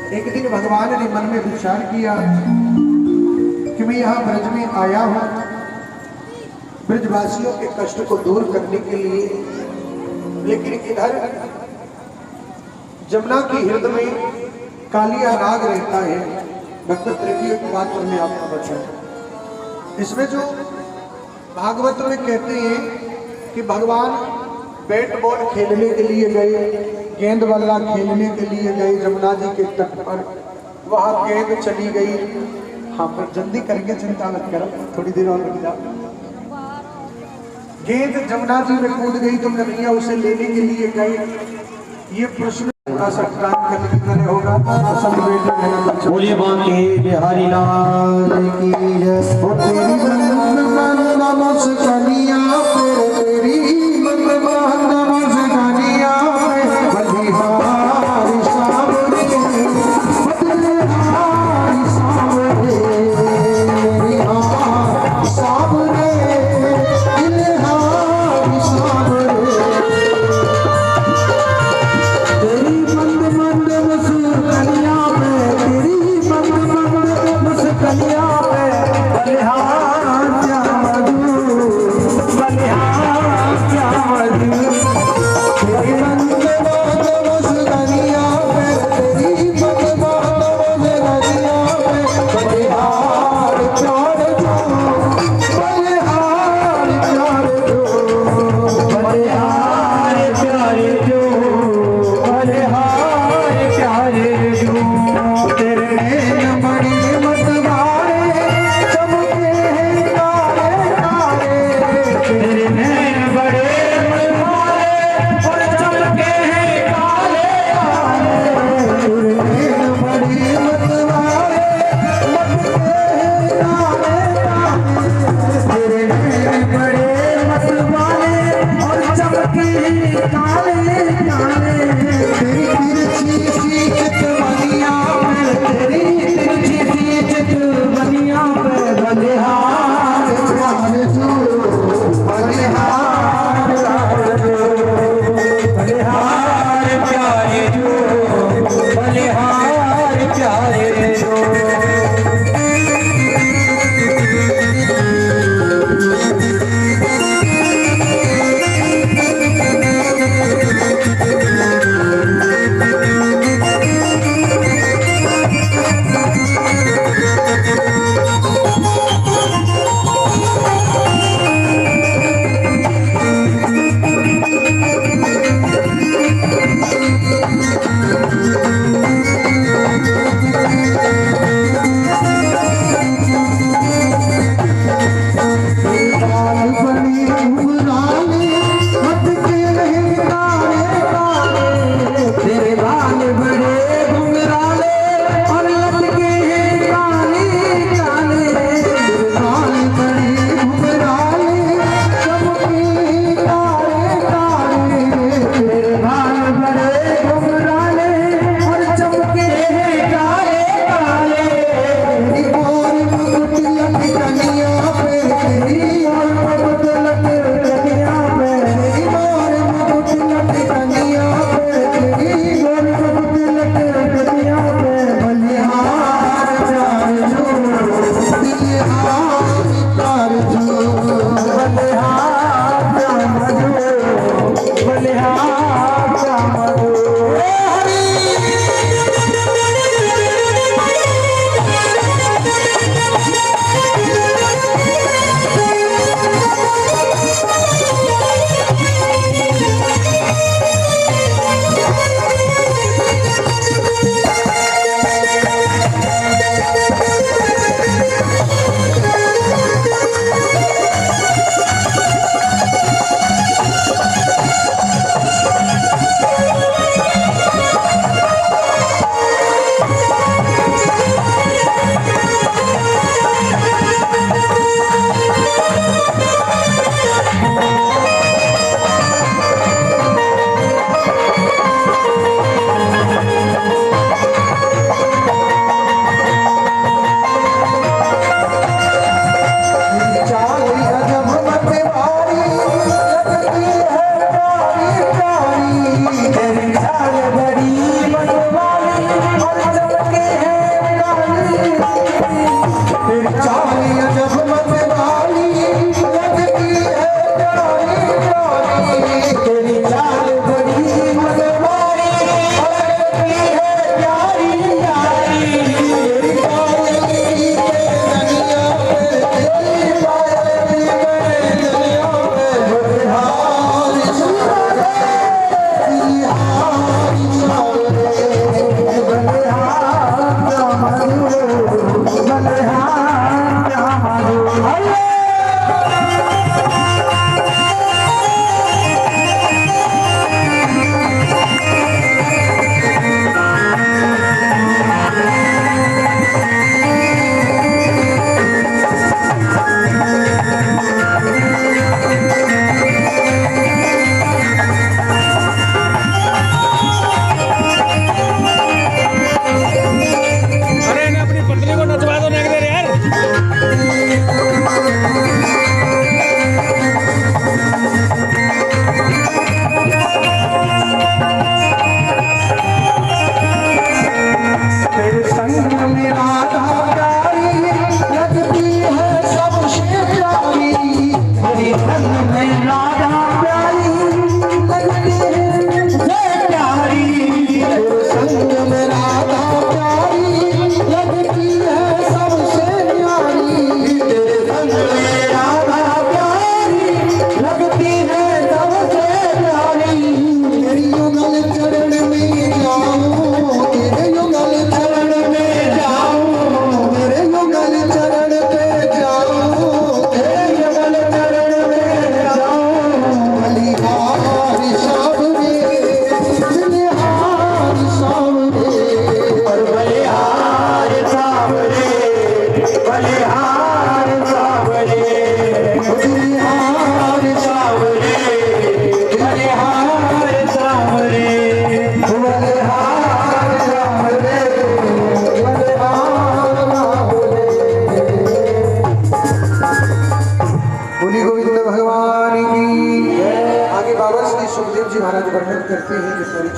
एक दिन भगवान ने मन में विचार किया कि मैं यहाँ ब्रज में आया हूँ ब्रजवासियों के कष्ट को दूर करने के लिए, लेकिन इधर जमुना की हृदय में कालिया नाग रहता है। भक्त त्रिकी की बात पर मैं आपको बताऊं, इसमें जो भागवत में कहते हैं कि भगवान बैट बॉल खेलने के लिए गए, गेंद बल्ला खेलने के लिए गए जमुना जी के तट पर, वहां गेंद चली गई। हाँ पर जल्दी करके चिंता मत करो, थोड़ी देर और रुक जाओ। गेंद जमुना जी में कूद गई तो कन्हैया उसे लेने के लिए गए। ये प्रश्न थोड़ा सा करने होगा। बोलिए बांके बिहारी लाल की जय। बलिहार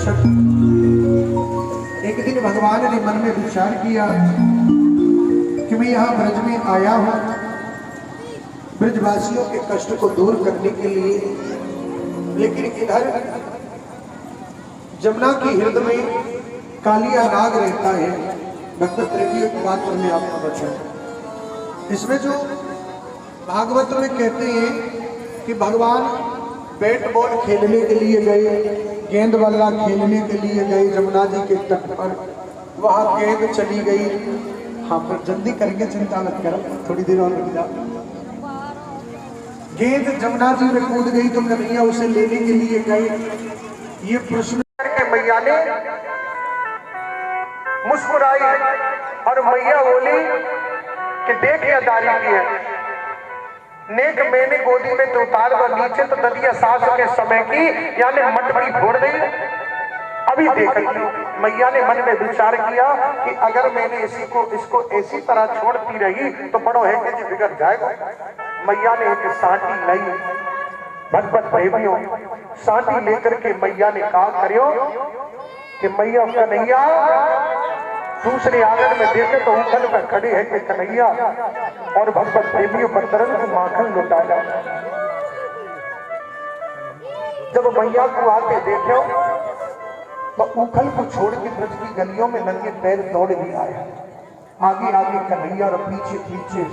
दर्शक, एक दिन भगवान ने मन में विचार किया कि मैं यहाँ ब्रज में आया हूँ ब्रजवासियों के कष्ट को दूर करने के लिए, लेकिन इधर जमुना की हृदय में कालिया नाग रहता है। भक्त त्रिवियों की बात पर मैं आपको बचा, इसमें जो भागवत में कहते हैं कि भगवान बैट बॉल खेलने के लिए गए, गेंद बल्ला खेलने के लिए गए जमुना जी के तट पर, वहां गेंद चली गई। हाँ पर जल्दी करके, चिंता मत करो, थोड़ी देर और रुक जाओ। गेंद जमुना जी में कूद गई तो कन्हैया उसे लेने के लिए गए। ये प्रश्न करके मैया ने मुस्कुराई और मैया बोली कि देख या दारी की है नेक मैंने गोदी में तो उतार व नीचे तो ददिया सास के समय की, यानी मटकी फोड़ दी। अभी देखती मैया ने मन में विचार किया कि अगर मैंने इसको ऐसी तरह छोड़ती रही तो बड़ो है कि बिगड़ जाएगा। मैया ने एक सांटी लाई, भगवत प्रेमियों सांटी लेकर के मैया ने कहा करियो कि मैया कन्हैया दूसरे आंगन में देखे तो उखल में खड़े है कि कन्हैया और भगवत प्रेमियों पर तरन को माखन लुटाया। जब मैया को आते देखे तो उखल को छोड़ के ब्रज की गलियों में नंगे पैर दौड़ भी आया। आगे आगे कन्हैया और पीछे पीछे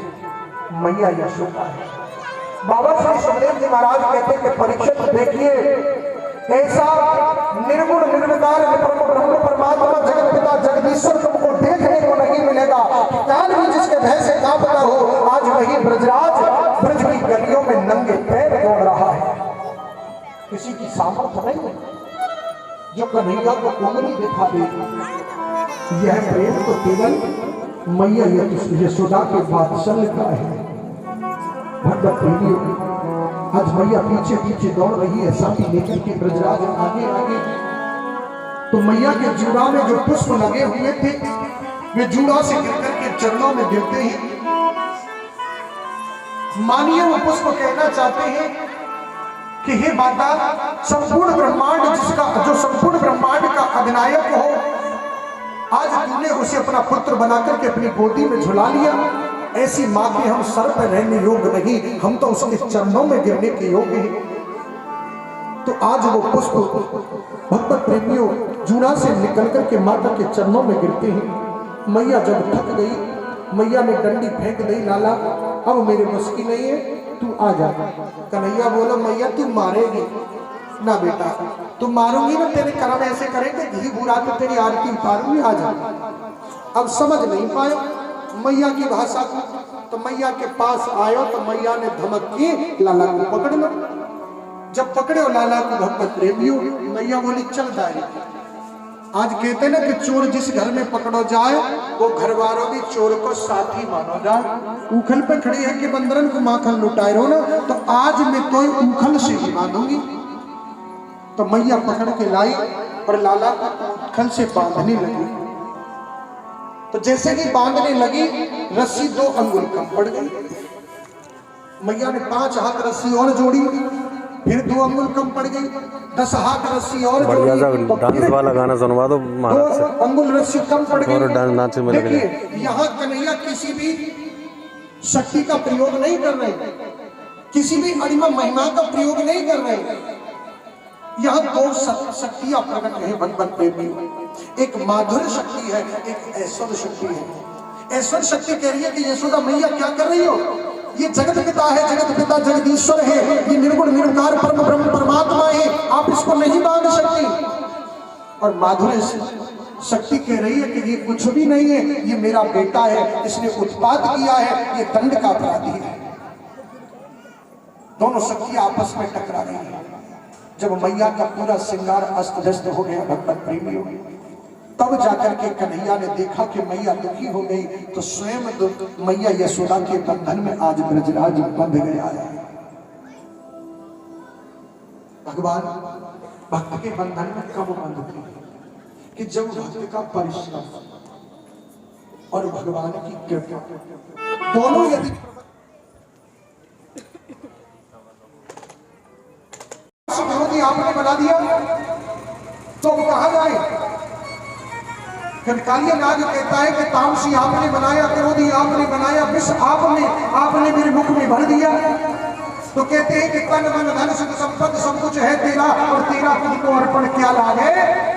मैया यशोदा है। बाबा श्री सुखदेव जी महाराज कहते कि परीक्षित देखिए, ऐसा निर्गुण निर्विकार ब्रह्म परमात्मा जगत पिता जगदीश्वर तुमको देखने को नहीं मिलेगा। काल भी जिसके भय से कांपता हो, आज वही ब्रजराज ब्रज की गलियों में नंगे पैर दौड़ रहा है। किसी की सामर्थ्य नहीं है जो कन्हैया को उंगली दिखा दे। यह प्रेम तो केवल मैया यशोदा के वात्सल्य का है। भगवत प्रेमियों, आज मैया पीछे पीछे दौड़ रही है सांटी लेकर के, ब्रजराज आगे आगे। तो मैया के जूड़ा में जो पुष्प लगे हुए थे वे जूड़ा से गिरकर के चरणों में गिरते हैं। मानिए वो पुष्प कहना चाहते हैं कि हे माता, संपूर्ण ब्रह्मांड जो संपूर्ण ब्रह्मांड का अधिनायक हो, आज तूने उसे अपना पुत्र बनाकर के अपनी गोदी में झुला लिया। ऐसी मां के हम सर पर रहने योग्य नहीं, हम तो उसके चरणों में गिरने के योग्य हैं। तो आज वो पुष्प भगवत प्रेमियों जूड़ा से निकल करके माता के चरणों में गिरते हैं। मैया जब थक गई, मैया ने डंडी फेंक दी, लाला अब मेरे बस की नहीं है, तू आ जा। कन्हैया बोला मैया तू मारेगी ना बेटा, तू मारूंगी ना, तेरे कर्म ऐसे करेंगे घी बुरा तो तेरी आरती उतारूंगी, आ जा। अब समझ नहीं पाए मैया की भाषा को, तो मैया के पास आयो तो मैया ने धमक की लाला को पकड़ लो। जब पकड़े हो लाला को भगवत प्रेमियों, मैया बोली चल दारी। आज कहते ना कि चोर जिस घर में पकड़ो जाए वो घर वालों भी चोर को साथी मानो जाए। उखल पे खड़ी है कि बंदरन को माखन लुटाए रहो ना, तो आज मैं तो उखल से ही बांधूंगी। तो मैया पकड़ के लाई और लाला को उखल से बांधने लगी। तो जैसे कि बांधने लगी रस्सी 2 अंगुल कम पड़ गई। मैया ने 5 हाथ रस्सी और जोड़ी, फिर 2 अंगुल कम पड़ गई। 10 हाथ रस्सी और जोड़ी, तो डांस वाला गाना सुनवा दो 2 अंगुल रस्सी कम पड़ गई। नाच में लग देखिए यहाँ कन्हैया किसी भी शक्ति का प्रयोग नहीं कर रहे, किसी भी अणिमा महिमा का प्रयोग नहीं कर रहे। यहाँ 2 शक्तियां प्रकट है भगवत प्रेमी। एक माधुर्य शक्ति है, एक ऐश्वर्य शक्ति है। ऐश्वर्य शक्ति कह रही है कि यशोदा मैया क्या कर रही हो, ये जगत पिता है, जगत पिता जगदीश्वर है, ये निर्गुण निर्विकार परम ब्रह्म परमात्मा है, आप इसको नहीं बांध सकती। और माधुर्य शक्ति कह रही है कि ये कुछ भी नहीं है, ये मेरा बेटा है, इसने उत्पात किया है, ये दंड का अपराधी है। दोनों शक्तियां आपस में टकरा रही है। जब मैया का पूरा श्रृंगार अस्त व्यस्त हो गया भगवत प्रेमियों, तब जाकर के कन्हैया ने देखा कि मैया दुखी हो गई, तो स्वयं मैया यशोदा के बंधन में आज ब्रजराज बंध गया है। भगवान भक्त के बंधन में कब बंधते हैं कि जब भक्त का परिश्रम और भगवान की कृपा दोनों यदि आपने बना दिया तो वो कहा जाए। कालिया नाग कहता है कि तामसी आपने बनाया, क्रोधी आपने बनाया, विष आपने मेरे मुख में भर दिया। तो कहते हैं कि तन मन धन सुख संपत्ति सब कुछ है तेरा, और तेरा खुद को अर्पण क्या लागे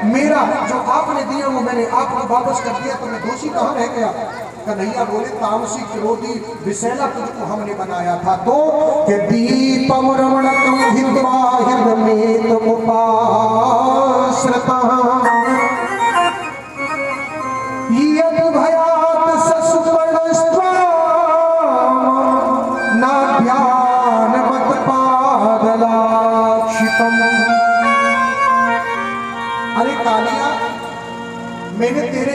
मेरा। जो आपने दिया वो मैंने आपको वापस कर दिया, तो मैं दोषी कहाँ रह गया। कन्हैया बोले तामसी क्रोधी विषैला तुझको हमने बनाया था। तो कि दीपम रमणकम हिंदवा हृदमेत उपाश्रता यद भयात ससुपर्णस्त्वा ना ध्यानवत पादलाक्षितम। अरे कालिया, मैंने तेरे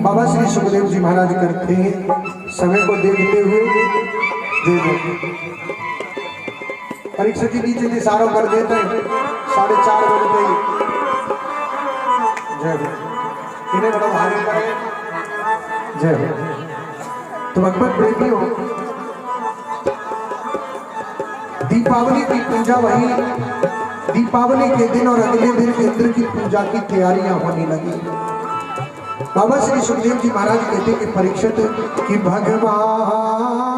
बाबा श्री सुखदेव जी महाराज करते हैं। समय को देखते हुए परीक्षा जी नीचे से सारों कर देते हैं 4:30 बजते ही। जय हो, इन्हें बड़ा भारी करे। जय हो। तो भगवत प्रेमियों, दीपावली की पूजा वही दीपावली के दिन और अगले दिन इंद्र की पूजा की तैयारियां होने लगी। बाबा श्री सुखदेव जी महाराज कहते कि परीक्षित कि भगवान